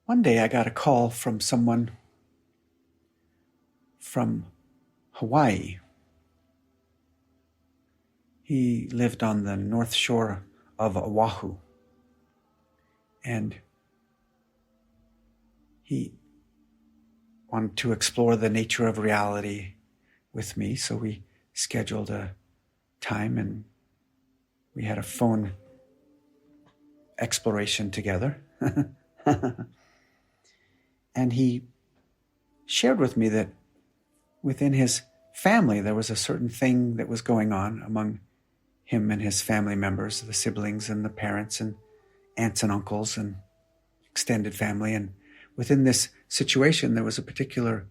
One day I got a call from someone from Hawaii. He lived on the North Shore of Oahu. And he wanted to explore the nature of reality with me, so we scheduled a time and we had a phone exploration together. And he shared with me that within his family there was a certain thing that was going on among him and his family members, the siblings and the parents and aunts and uncles and extended family. And within this situation there was a particular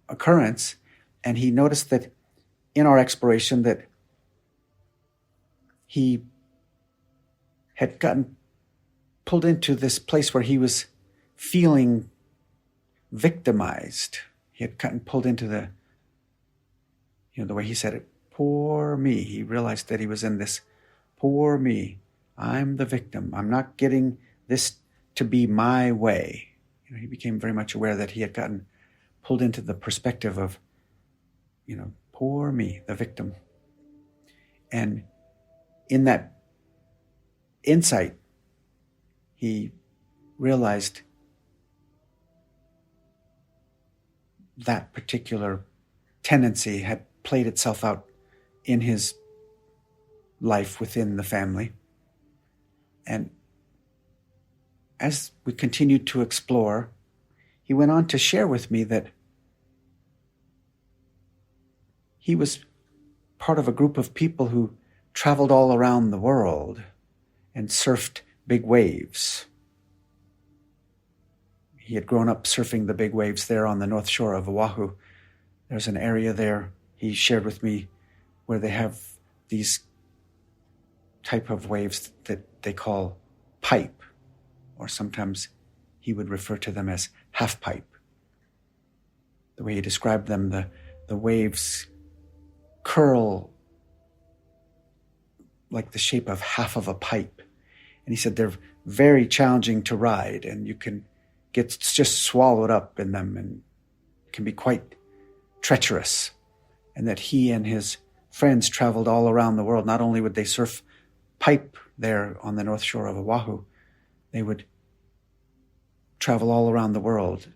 occurrence, and he noticed that in our exploration that he had gotten pulled into this place where he was feeling victimized. He had gotten pulled into the way he said it, poor me. He realized that he was in this, poor me, I'm the victim. I'm not getting this to be my way. He became very much aware that he had gotten pulled into the perspective of, poor me, the victim. And in that insight, he realized that particular tendency had played itself out in his life within the family. And as we continued to explore, he went on to share with me that he was part of a group of people who traveled all around the world and surfed big waves. He had grown up surfing the big waves there on the North Shore of Oahu. There's an area there, he shared with me, where they have these type of waves that they call pipe, or sometimes he would refer to them as half pipe. The way he described them, the waves curl like the shape of half of a pipe. And he said they're very challenging to ride, and you can get just swallowed up in them and can be quite treacherous. And that he and his friends traveled all around the world. Not only would they surf pipe there on the North Shore of Oahu, they would travel all around the world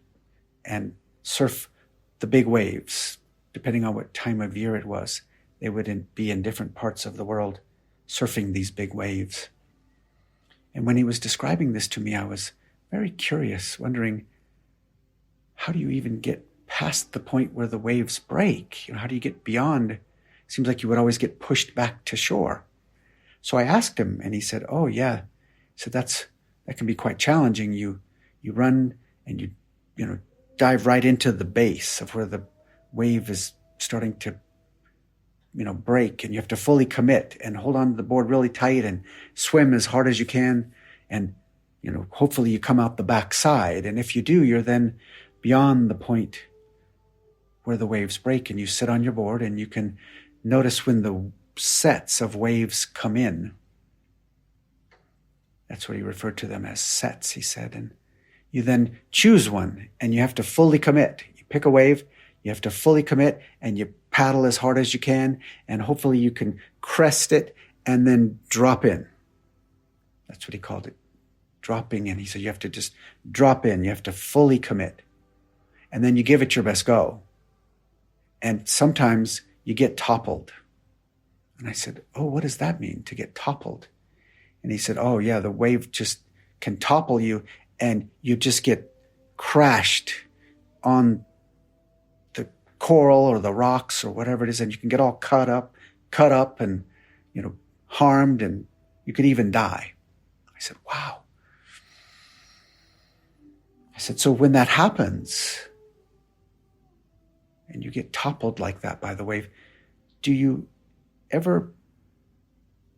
and surf the big waves. Depending on what time of year it was, they would be in different parts of the world surfing these big waves. And when he was describing this to me, I was very curious, wondering, how do you even get past the point where the waves break? How do you get beyond? It seems like you would always get pushed back to shore. So I asked him, and he said, oh yeah. He said, that can be quite challenging. You run and you dive right into the base of where the wave is starting to break, and you have to fully commit and hold on to the board really tight and swim as hard as you can. And, hopefully you come out the back side. And if you do, you're then beyond the point where the waves break, and you sit on your board and you can notice when the sets of waves come in. That's what he referred to them as, sets, he said. And you then choose one, and you have to fully commit. You pick a wave, you have to fully commit, and you paddle as hard as you can, and hopefully you can crest it and then drop in. That's what he called it, dropping in. He said you have to just drop in. You have to fully commit. And then you give it your best go. And sometimes you get toppled. And I said, oh, what does that mean, to get toppled? And he said, oh yeah, the wave just can topple you, and you just get crashed on the coral or the rocks or whatever it is, and you can get all cut up and, harmed, and you could even die. I said, wow. I said, so when that happens, and you get toppled like that by the wave, do you ever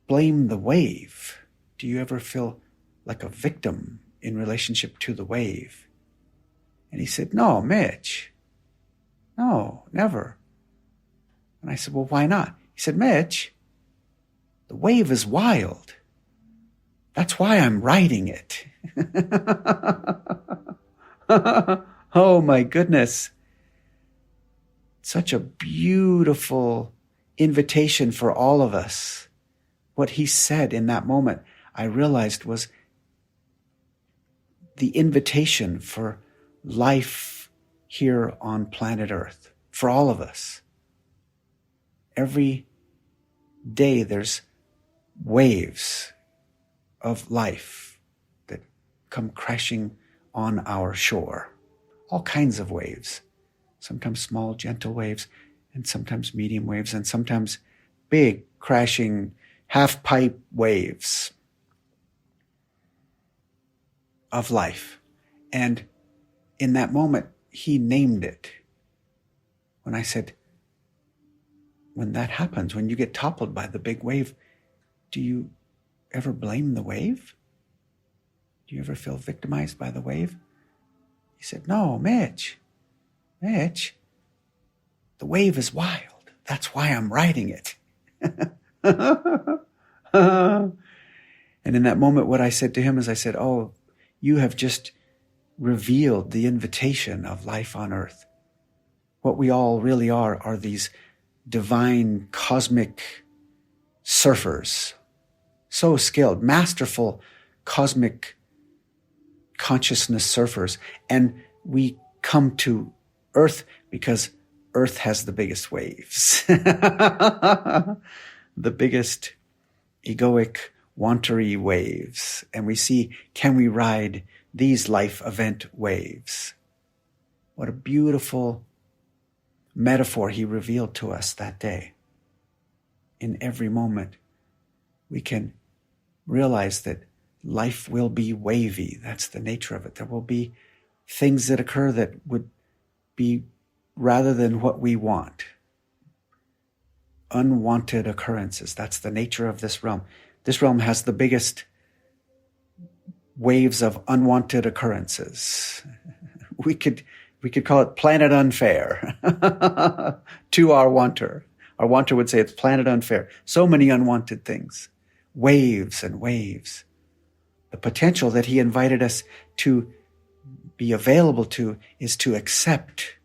blame the wave? Do you ever feel like a victim in relationship to the wave? And he said, no, Mitch. No, never. And I said, well, why not? He said, Mitch, the wave is wild. That's why I'm writing it. Oh my goodness. Such a beautiful invitation for all of us. What he said in that moment, I realized, was the invitation for life here on planet Earth, for all of us. Every day there's waves of life that come crashing on our shore. All kinds of waves. Sometimes small, gentle waves, and sometimes medium waves, and sometimes big, crashing, half-pipe waves of life. And in that moment, he named it. When I said, when that happens, when you get toppled by the big wave, do you ever blame the wave? Do you ever feel victimized by the wave? He said, no, Mitch, the wave is wild. That's why I'm writing it. And in that moment, what I said to him is, I said, oh, you have just revealed the invitation of life on earth. What we all really are these divine cosmic surfers, so skilled, masterful cosmic consciousness surfers. And we come to Earth because Earth has the biggest waves, the biggest egoic, wantery waves. And we see, can we ride these life event waves? What a beautiful metaphor he revealed to us that day. In every moment, we can realize that life will be wavy. That's the nature of it. There will be things that occur that would be rather than what we want. Unwanted occurrences. That's the nature of this realm. This realm has the biggest waves of unwanted occurrences. We could call it planet unfair to our wanter. Our wanter would say it's planet unfair. So many unwanted things. Waves and waves. The potential that he invited us to be available to is to accept.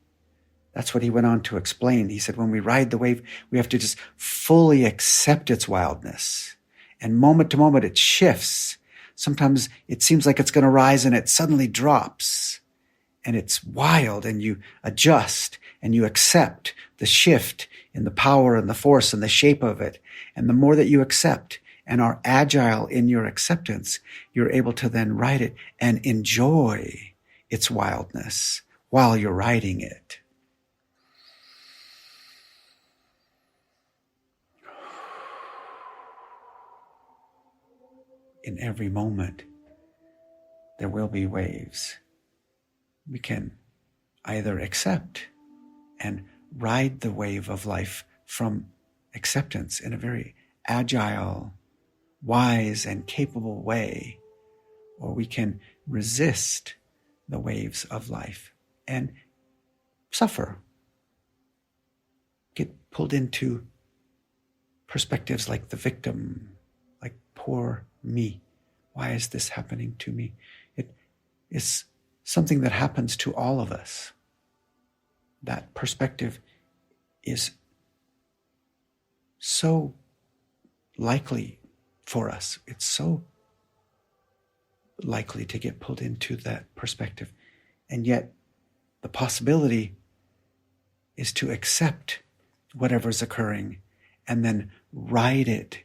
That's what he went on to explain. He said, when we ride the wave, we have to just fully accept its wildness. And moment to moment, it shifts. Sometimes it seems like it's going to rise and it suddenly drops. And it's wild, and you adjust and you accept the shift in the power and the force and the shape of it. And the more that you accept and are agile in your acceptance, you're able to then ride it and enjoy its wildness while you're riding it. In every moment, there will be waves. We can either accept and ride the wave of life from acceptance in a very agile, wise, and capable way, or we can resist the waves of life and suffer, get pulled into perspectives like the victim, like poor me. Why is this happening to me? It is something that happens to all of us. That perspective is so likely for us. It's so likely to get pulled into that perspective. And yet the possibility is to accept whatever's occurring and then ride it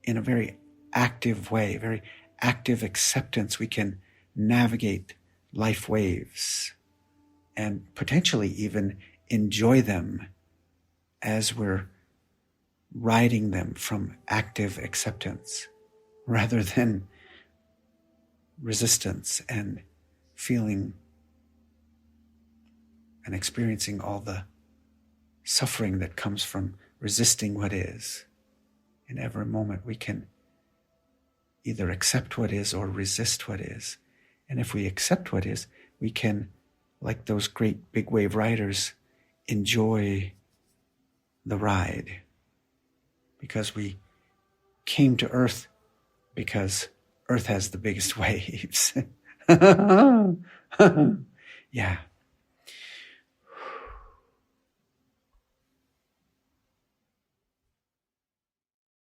in a very active way, very active acceptance. We can navigate life waves and potentially even enjoy them as we're riding them from active acceptance rather than resistance and feeling and experiencing all the suffering that comes from resisting what is. In every moment we can either accept what is or resist what is. And if we accept what is, we can, like those great big wave riders, enjoy the ride. Because we came to Earth because Earth has the biggest waves. Yeah.